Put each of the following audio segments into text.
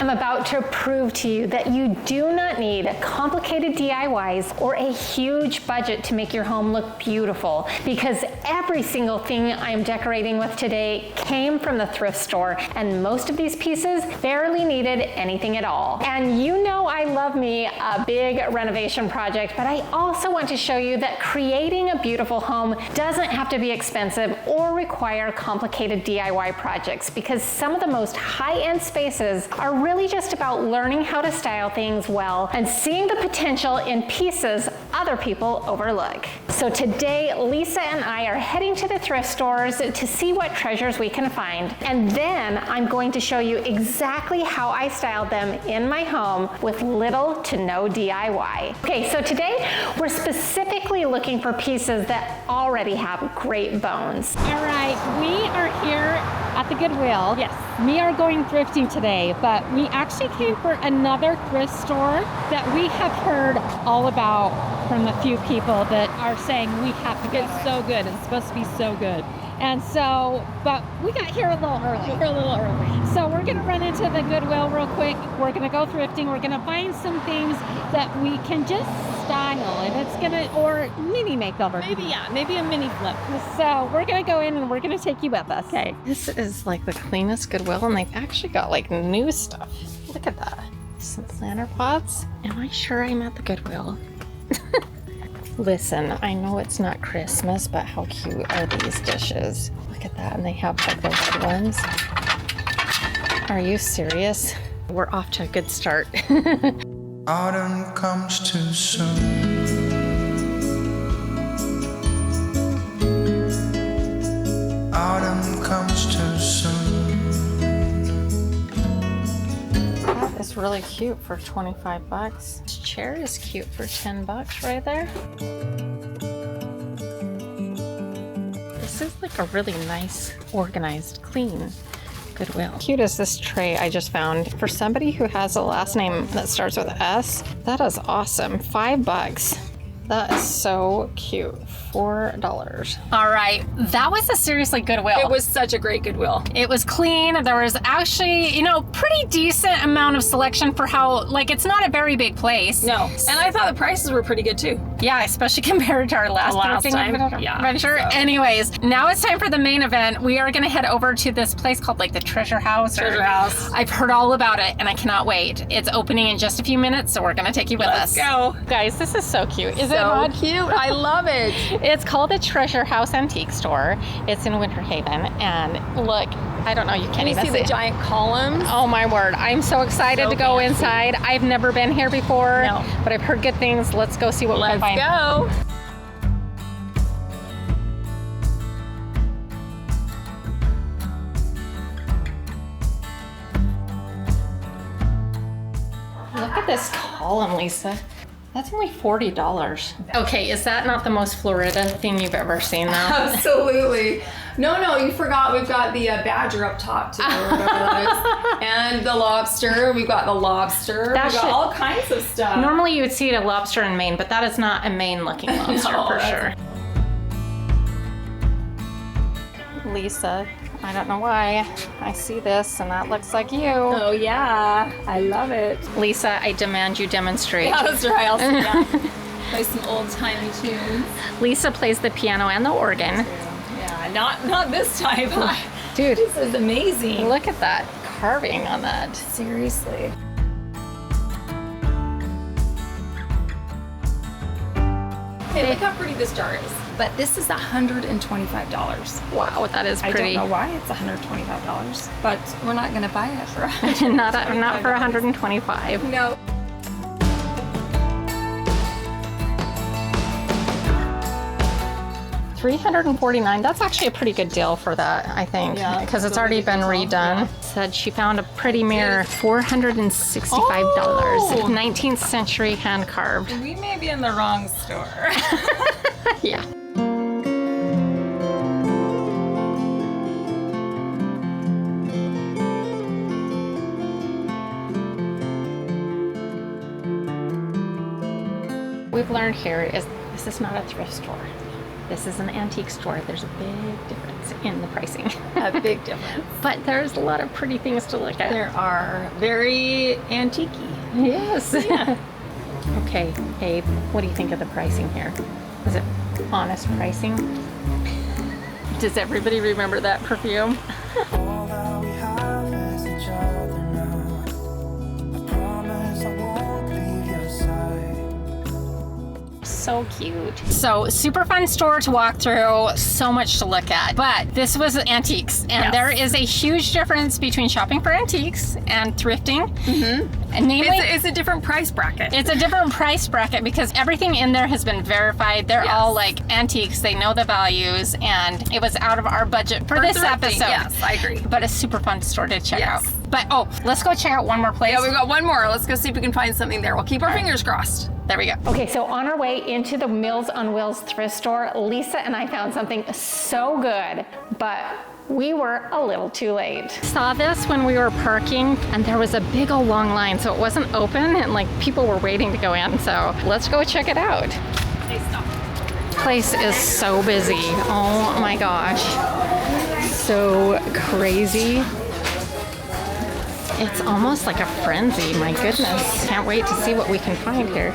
I'm about to prove to you that you do not need complicated DIYs or a huge budget to make your home look beautiful, because every single thing I'm decorating with today came from the thrift store, and most of these pieces barely needed anything at all. And you know I love me a big renovation project, but I also want to show you that creating a beautiful home doesn't have to be expensive or require complicated DIY projects, because some of the most high-end spaces are really just about learning how to style things well and seeing the potential in pieces other people overlook. So today, Lisa and I are heading to the thrift stores to see what treasures we can find. And then I'm going to show you exactly how I styled them in my home with little to no DIY. Okay, so today we're specifically looking for pieces that already have great bones. All right, we are here at the Goodwill. Yes, we are going thrifting today, but we actually came for another thrift store that we have heard all about from a few people that are saying we have to get so good. It's supposed to be so good. And so, but we got here a little early. We're a little early. So we're gonna run into the Goodwill real quick. We're gonna go thrifting. We're gonna find some things that we can just style, and it's gonna, or mini makeover. Maybe a mini flip. So we're gonna go in and we're gonna take you with us. Okay. This is like the cleanest Goodwill, and they've actually got like new stuff. Look at that. Some planter pots. Am I sure I'm at the Goodwill? Listen, I know it's not Christmas, but how cute are these dishes? Look at that, and they have like the red ones. Are you serious? We're off to a good start. Autumn comes too soon. Autumn comes too soon. That is really cute for 25 bucks. This chair is cute for 10 bucks right there. This is like a really nice, organized, clean Goodwill. Cute is this tray I just found. For somebody who has a last name that starts with S, that is awesome. 5 bucks. That is so cute. $4. All right, that was a seriously Goodwill. It was such a great Goodwill. It was clean. There was actually, you know, pretty decent amount of selection for how, like, it's not a very big place. No, and I thought the prices were pretty good too. Yeah, especially compared to our last time. Adventure. So. Anyways, now it's time for the main event. We are gonna head over to this place called like the Treasure House. Treasure House. I've heard all about it and I cannot wait. It's opening in just a few minutes, so we're gonna take you with us. Let's go. Guys, this is so cute. Is it So not cute? I love it. It's called the Treasure House Antique Store. It's in Winter Haven, and look, I don't know, you can't Can you even see the giant columns? Oh my word, I'm so excited So to go fancy. inside. I've never been here before, No. but I've heard good things. Let's go see what we can find. Let's go. Look at this column, Lisa. That's only $40. Okay, is that not the most Florida thing you've ever seen though? Absolutely. No, you forgot we've got the badger up top too. And the lobster. We've got the lobster. That We've got should- all kinds of stuff. Normally you would see a lobster in Maine, but that is not a Maine-looking lobster No, for that's- sure. Lisa, I don't know why. I see this and that looks like you. Oh yeah, I love it. Lisa, I demand you demonstrate. Yeah, that's right. I'll sit down. Play some old-timey tunes. Lisa plays the piano and the organ. Yeah, not this time. Dude, This is amazing. look at that carving on that. Seriously. Hey, look how pretty this jar is. But this is $125. Wow, that is I pretty. don't know why it's $125, but we're not going to buy it for not for 125. No. $349. That's actually a pretty good deal for that, I think, Yeah, because it's so already been really redone. Said she found a pretty mirror, $465, Oh. 19th century hand carved. We may be in the wrong store. Yeah. We've learned here is this is not a thrift store. This is an antique store. There's a big difference in the pricing. A big difference. But there's a lot of pretty things to look at. There are very antique-y. Yes. Yeah. Okay, Abe, what do you think of the pricing here? Is it honest pricing? Does everybody remember that perfume? All that we have is each other now. I promise I won't leave your side. So cute. So super fun store to walk through, so much to look at. But this was antiques, and Yes. there is a huge difference between shopping for antiques and thrifting. And namely, It's a different price bracket. it's a different price bracket because everything in there has been verified. They're Yes. all like antiques. They know the values, and it was out of our budget for this thrifting, episode. yes, I agree. But a super fun store to check Yes. out. But let's go check out one more place. Yeah, we've got one more. Let's go see if we can find something there. We'll keep our fingers crossed. There we go. Okay, so on our way into the Meals on Wheels thrift store, Lisa and I found something so good, but we were a little too late. Saw this when we were parking, and there was a big old long line, so it wasn't open, and like people were waiting to go in. So let's go check it out. Place is so busy. Oh my gosh, so crazy. It's almost like a frenzy. My goodness, can't wait to see what we can find here.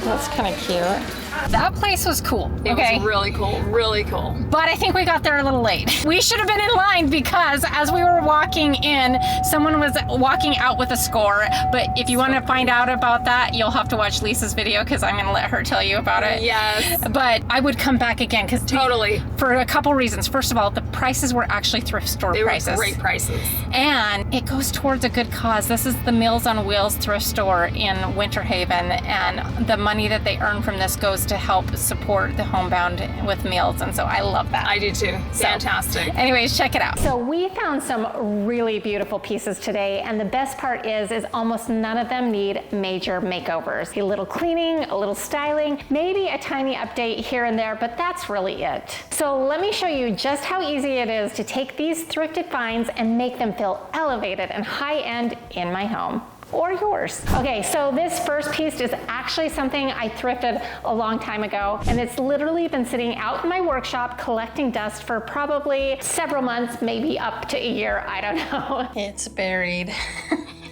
That's kind of cute. That place was cool. It was really cool, really cool. But I think we got there a little late. We should have been in line because as we were walking in, someone was walking out with a score. But if you want to find out about that, you'll have to watch Lisa's video because I'm going to let her tell you about it. Yes. But I would come back again because Totally. for a couple reasons. First of all, the prices were actually thrift store They prices. were great prices. And it goes towards a good cause. This is the Meals on Wheels thrift store in Winter Haven, and the money that they earn from this goes to help support the homebound with meals, and so I love that. I do too. Fantastic. Anyways, check it out. So we found some really beautiful pieces today, and the best part is almost none of them need major makeovers. A little cleaning, a little styling, maybe a tiny update here and there, but that's really it. So let me show you just how easy it is to take these thrifted finds and make them feel elevated and high-end in my home. Or yours. Okay, so this first piece is actually something I thrifted a long time ago, and it's literally been sitting out in my workshop collecting dust for probably several months, maybe up to a year, I don't know. It's buried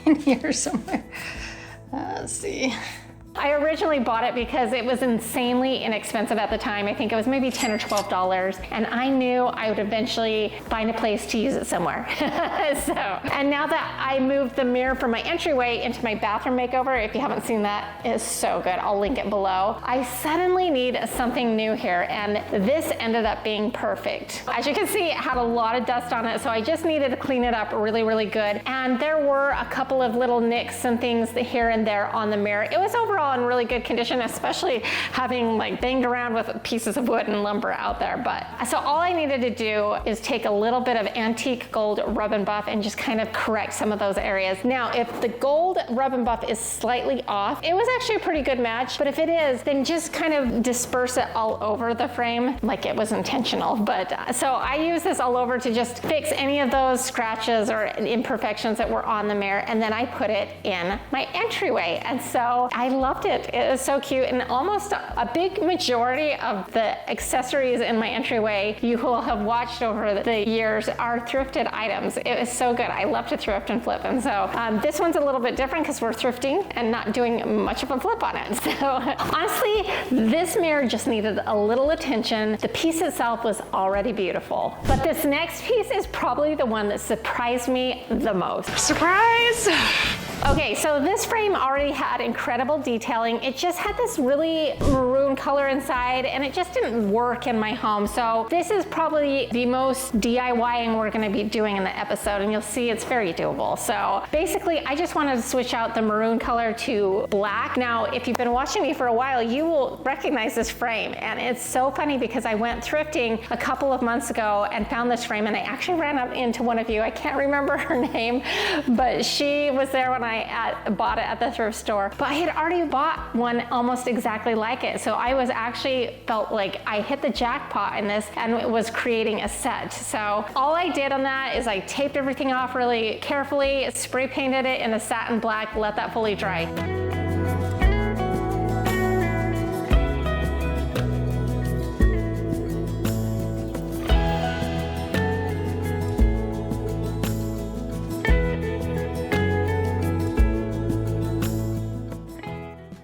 in here somewhere. Let's see. I originally bought it because it was insanely inexpensive at the time. I think it was maybe $10 or $12, and I knew I would eventually find a place to use it somewhere. And now that I moved the mirror from my entryway into my bathroom makeover, if you haven't seen that, it's so good. I'll link it below. I suddenly need something new here, and this ended up being perfect. As you can see, it had a lot of dust on it, so I just needed to clean it up really, really good. And there were a couple of little nicks and things here and there on the mirror. It was overall in really good condition, especially having like banged around with pieces of wood and lumber out there. But so all I needed to do is take a little bit of antique gold rub and buff and just kind of correct some of those areas. Now, if the gold rub and buff is slightly off, it was actually a pretty good match. But if it is, then just kind of disperse it all over the frame like it was intentional. But so I use this all over to just fix any of those scratches or imperfections that were on the mirror, and then I put it in my entryway. And so I loved it. It was so cute, and almost a big majority of the accessories in my entryway you will have watched over the years are thrifted items. It was so good. I love to thrift and flip, and so this one's a little bit different because we're thrifting and not doing much of a flip on it. So honestly, this mirror just needed a little attention. The piece itself was already beautiful, but this next piece is probably the one that surprised me the most. Surprise! Okay, so this frame already had incredible detailing. It just had this really maroon color inside, and it just didn't work in my home. So this is probably the most DIYing we're gonna be doing in the episode, and you'll see it's very doable. So basically, I just wanted to switch out the maroon color to black. Now, if you've been watching me for a while, you will recognize this frame, and it's so funny because I went thrifting a couple of months ago and found this frame, and I actually ran up into one of you. I can't remember her name, but she was there when I bought it at the thrift store. But I had already bought one almost exactly like it. So I was actually felt like I hit the jackpot in this and it was creating a set. So all I did on that is I taped everything off really carefully, spray painted it in a satin black, let that fully dry.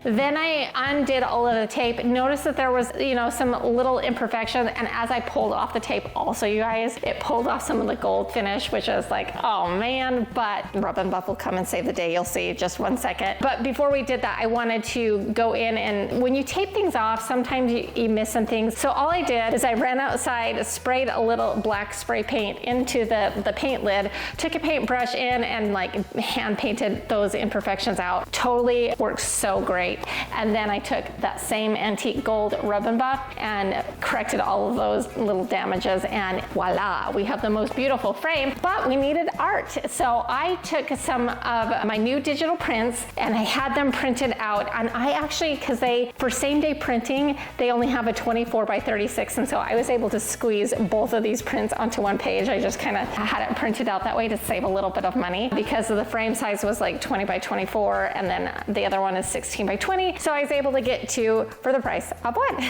Then I undid all of the tape, noticed that there was, you know, some little imperfections, and as I pulled off the tape also, you guys, it pulled off some of the gold finish, which is like, oh man, but Rub and Buff will come and save the day. You'll see just one second. But before we did that, I wanted to go in, and when you tape things off, sometimes you miss some things. So all I did is I ran outside, sprayed a little black spray paint into the paint lid, took a paintbrush in and like hand painted those imperfections out. Totally works so great. And then I took that same antique gold Rub and Buff and corrected all of those little damages, and voila, we have the most beautiful frame. But we needed art, so I took some of my new digital prints and I had them printed out. And I actually, because for same day printing, they only have a 24 by 36, and so I was able to squeeze both of these prints onto one page. I just kind of had it printed out that way to save a little bit of money, because the frame size was like 20 by 24 and then the other one is 16 by 20. So I was able to get two for the price of one.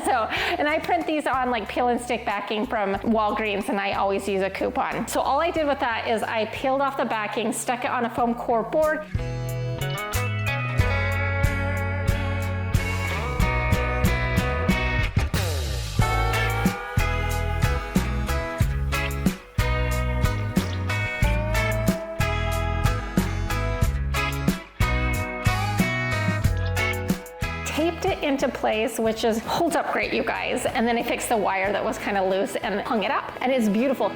So, and I print these on like peel and stick backing from Walgreens, and I always use a coupon. So all I did with that is I peeled off the backing, stuck it on a foam core board. Taped it into place, which holds up great, you guys. And then I fixed the wire that was kind of loose and hung it up, and it's beautiful.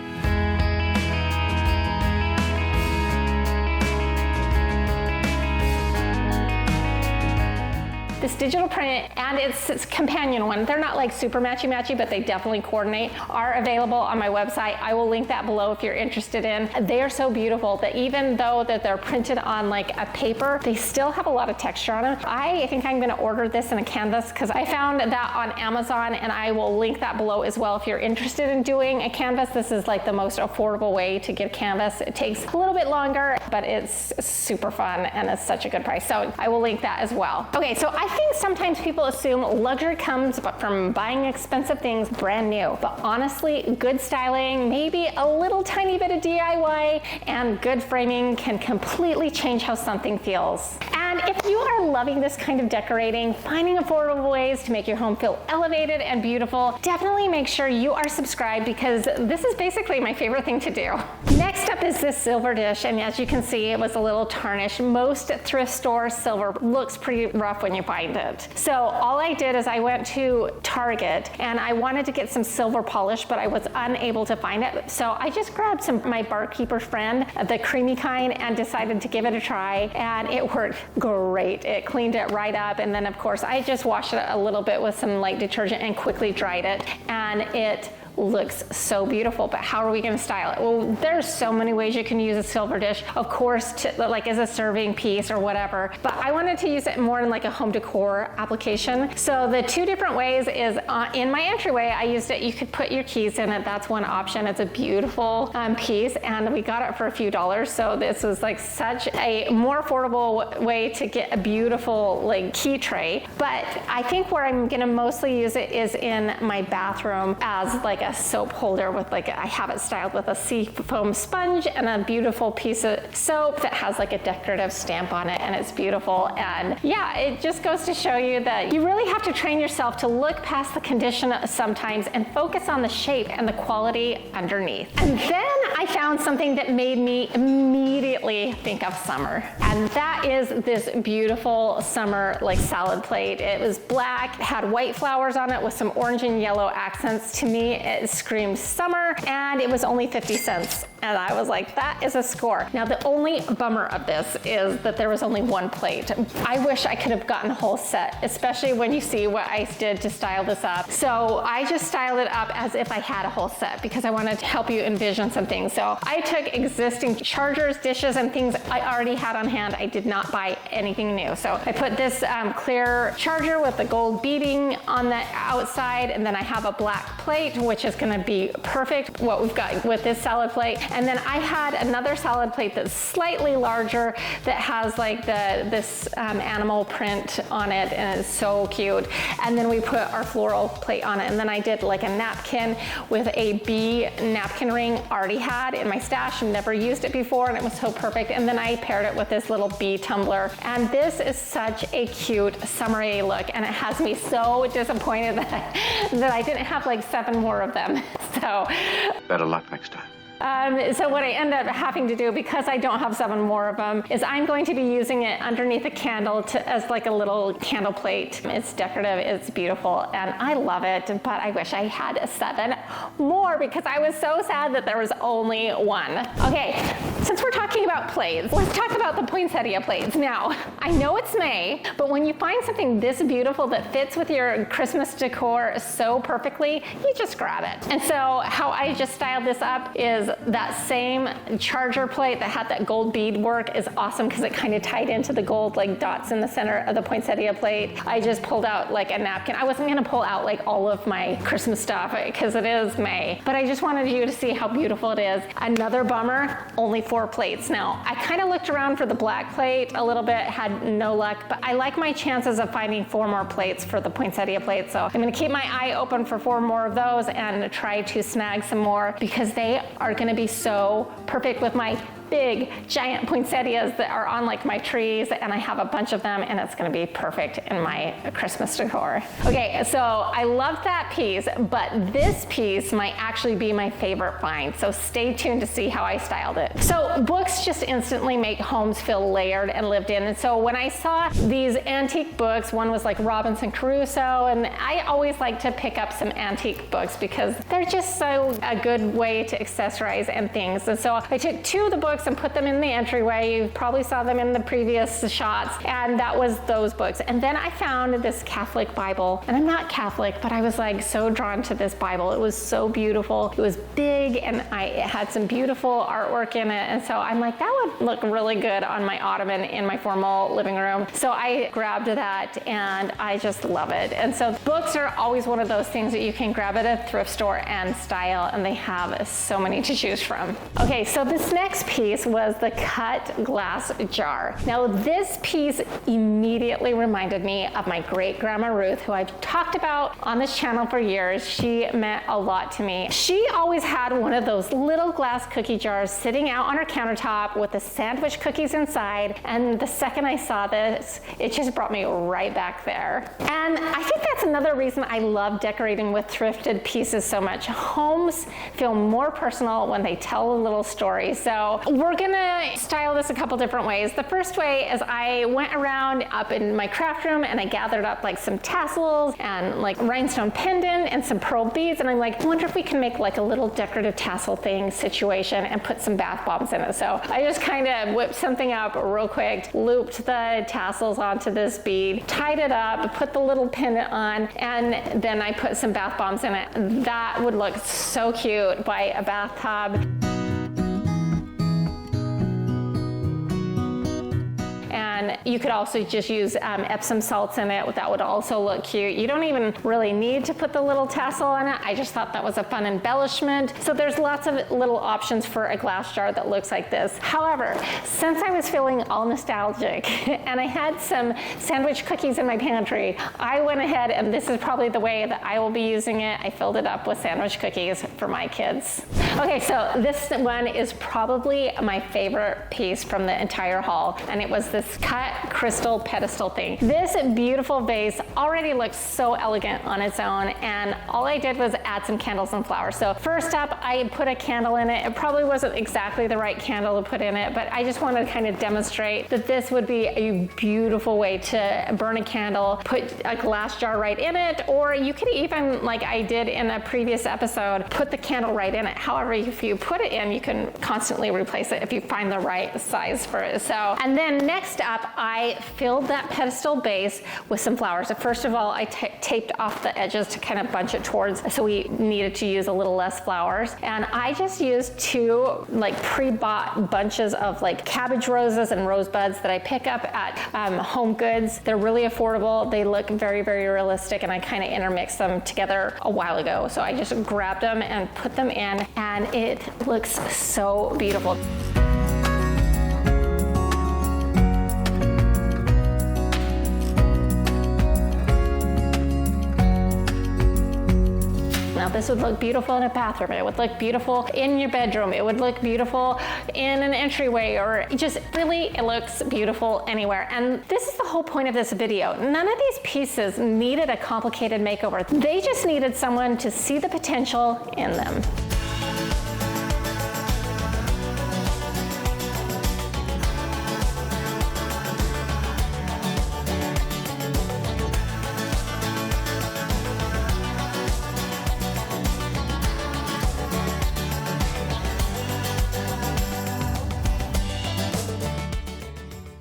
This digital print and its companion one, they're not like super matchy-matchy, but they definitely coordinate, are available on my website. I will link that below if you're interested in. They are so beautiful that even though that they're printed on like a paper, they still have a lot of texture on them. I think I'm gonna order this in a canvas because I found that on Amazon, and I will link that below as well if you're interested in doing a canvas. This is like the most affordable way to get a canvas. It takes a little bit longer, but it's super fun and it's such a good price. So I will link that as well. Okay, so I think sometimes people assume luxury comes from buying expensive things brand new, but honestly, good styling, maybe a little tiny bit of DIY, and good framing can completely change how something feels. And if you are loving this kind of decorating, finding affordable ways to make your home feel elevated and beautiful, definitely make sure you are subscribed, because this is basically my favorite thing to do. Next up is this silver dish, and as you can see, it was a little tarnished. Most thrift store silver looks pretty rough when you find it. So all I did is I went to Target and I wanted to get some silver polish, but I was unable to find it. So I just grabbed my barkeeper friend, the creamy kind, and decided to give it a try, and it worked great. It cleaned it right up, and then of course I just washed it a little bit with some light detergent and quickly dried it, and it looks so beautiful. But how are we going to style it? Well, there's so many ways you can use a silver dish, of course, to like as a serving piece or whatever, but I wanted to use it more in like a home decor application. So the two different ways is in my entryway, I used it, you could put your keys in it. That's one option. It's a beautiful piece, and we got it for a few dollars. So this was like such a more affordable way to get a beautiful like key tray. But I think where I'm going to mostly use it is in my bathroom as like a soap holder with like, I have it styled with a sea foam sponge and a beautiful piece of soap that has like a decorative stamp on it, and it's beautiful. And yeah, it just goes to show you that you really have to train yourself to look past the condition sometimes and focus on the shape and the quality underneath. And then I found something that made me immediately think of summer, and that is this beautiful summer like salad plate. It was black, had white flowers on it with some orange and yellow accents. To me, it screamed summer, and it was only 50 cents. And I was like, that is a score. Now, the only bummer of this is that there was only one plate. I wish I could have gotten a whole set, especially when you see what I did to style this up. So I just styled it up as if I had a whole set, because I wanted to help you envision some things. So I took existing chargers, dishes, and things I already had on hand. I did not buy anything new. So I put this clear charger with the gold beading on the outside, and then I have a black plate, which is gonna be perfect, what we've got with this salad plate. And then I had another salad plate that's slightly larger that has like this animal print on it, and it's so cute. And then we put our floral plate on it. And then I did like a napkin with a bee napkin ring already had in my stash and never used it before, and it was so perfect. And then I paired it with this little bee tumbler. And this is such a cute summery look, and it has me so disappointed that I didn't have like 7 more of them. So better luck next time. So what I end up having to do, because I don't have 7 more of them, is I'm going to be using it underneath a candle as like a little candle plate. It's decorative, it's beautiful, and I love it, but I wish I had 7 more because I was so sad that there was only 1. Okay, since we're talking about plates, let's talk about the poinsettia plates. Now, I know it's May, but when you find something this beautiful that fits with your Christmas decor so perfectly, you just grab it. And so how I just styled this up is that same charger plate that had that gold bead work is awesome because it kind of tied into the gold like dots in the center of the poinsettia plate. I just pulled out like a napkin. I wasn't gonna pull out like all of my Christmas stuff because it is May, but I just wanted you to see how beautiful it is. Another bummer, only 4 plates. Now, I kind of looked around for the black plate a little bit, had no luck, but I like my chances of finding 4 more plates for the poinsettia plate. So I'm gonna keep my eye open for 4 more of those and try to snag some more because they are going to be so perfect with my big giant poinsettias that are on like my trees, and I have a bunch of them, and it's going to be perfect in my Christmas decor. Okay, so I love that piece, but this piece might actually be my favorite find, so stay tuned to see how I styled it. So books just instantly make homes feel layered and lived in, and so when I saw these antique books, one was like Robinson Crusoe, and I always like to pick up some antique books because they're just so a good way to accessorize and things. And so I took 2 of the books and put them in the entryway. You probably saw them in the previous shots, and that was those books. And then I found this Catholic Bible, and I'm not Catholic, but I was like so drawn to this Bible. It was so beautiful. It was big, and it had some beautiful artwork in it, and so I'm like, that would look really good on my ottoman in my formal living room. So I grabbed that, and I just love it. And so books are always one of those things that you can grab at a thrift store and style, and they have so many to choose from. Okay, so this next piece was the cut glass jar. Now this piece immediately reminded me of my great grandma Ruth, who I've talked about on this channel for years. She meant a lot to me. She always had one of those little glass cookie jars sitting out on her countertop with the sandwich cookies inside, and the second I saw this, it just brought me right back there. And I think that's another reason I love decorating with thrifted pieces so much. Homes feel more personal when they tell a little story. So we're gonna style this a couple different ways. The first way is I went around up in my craft room and I gathered up like some tassels and like rhinestone pendant and some pearl beads, and I'm like, I wonder if we can make like a little decorative tassel thing situation and put some bath bombs in it. So I just kind of whipped something up real quick, looped the tassels onto this bead, tied it up, put the little pendant on, and then I put some bath bombs in it. That would look so cute by a bathtub. And you could also just use Epsom salts in it. That would also look cute. You don't even really need to put the little tassel on it. I just thought that was a fun embellishment. So there's lots of little options for a glass jar that looks like this. However, since I was feeling all nostalgic and I had some sandwich cookies in my pantry, I went ahead, and this is probably the way that I will be using it. I filled it up with sandwich cookies for my kids. Okay, so this one is probably my favorite piece from the entire haul, and it was this cut crystal pedestal thing. This beautiful vase already looks so elegant on its own, and all I did was add some candles and flowers. So first up, I put a candle in it. It probably wasn't exactly the right candle to put in it, but I just wanted to kind of demonstrate that this would be a beautiful way to burn a candle, put a glass jar right in it, or you could even, like I did in a previous episode, put the candle right in it. However, if you put it in, you can constantly replace it if you find the right size for it. So, and then next up, I filled that pedestal base with some flowers. So first of all, I taped off the edges to kind of bunch it towards, so we needed to use a little less flowers. And I just used 2 like pre-bought bunches of like cabbage roses and rosebuds that I pick up at Home Goods. They're really affordable. They look very, very realistic, and I kind of intermixed them together a while ago. So I just grabbed them and put them in. And and it looks so beautiful. Now this would look beautiful in a bathroom, it would look beautiful in your bedroom, it would look beautiful in an entryway, or just really it looks beautiful anywhere. And this is the whole point of this video. None of these pieces needed a complicated makeover. They just needed someone to see the potential in them.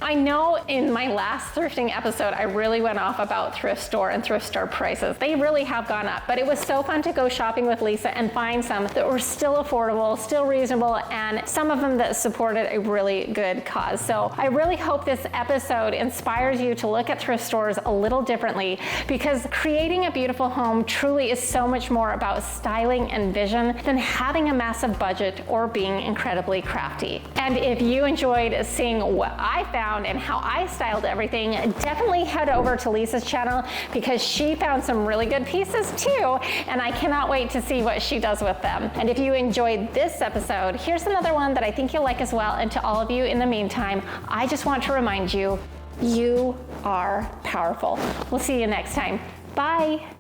I know in my last thrifting episode, I really went off about thrift store and thrift store prices. They really have gone up, but it was so fun to go shopping with Lisa and find some that were still affordable, still reasonable, and some of them that supported a really good cause. So I really hope this episode inspires you to look at thrift stores a little differently, because creating a beautiful home truly is so much more about styling and vision than having a massive budget or being incredibly crafty. And if you enjoyed seeing what I found and how I styled everything, definitely head over to Lisa's channel, because she found some really good pieces too, and I cannot wait to see what she does with them. And if you enjoyed this episode, here's another one that I think you'll like as well. And to all of you in the meantime, I just want to remind you, you are powerful. We'll see you next time. Bye.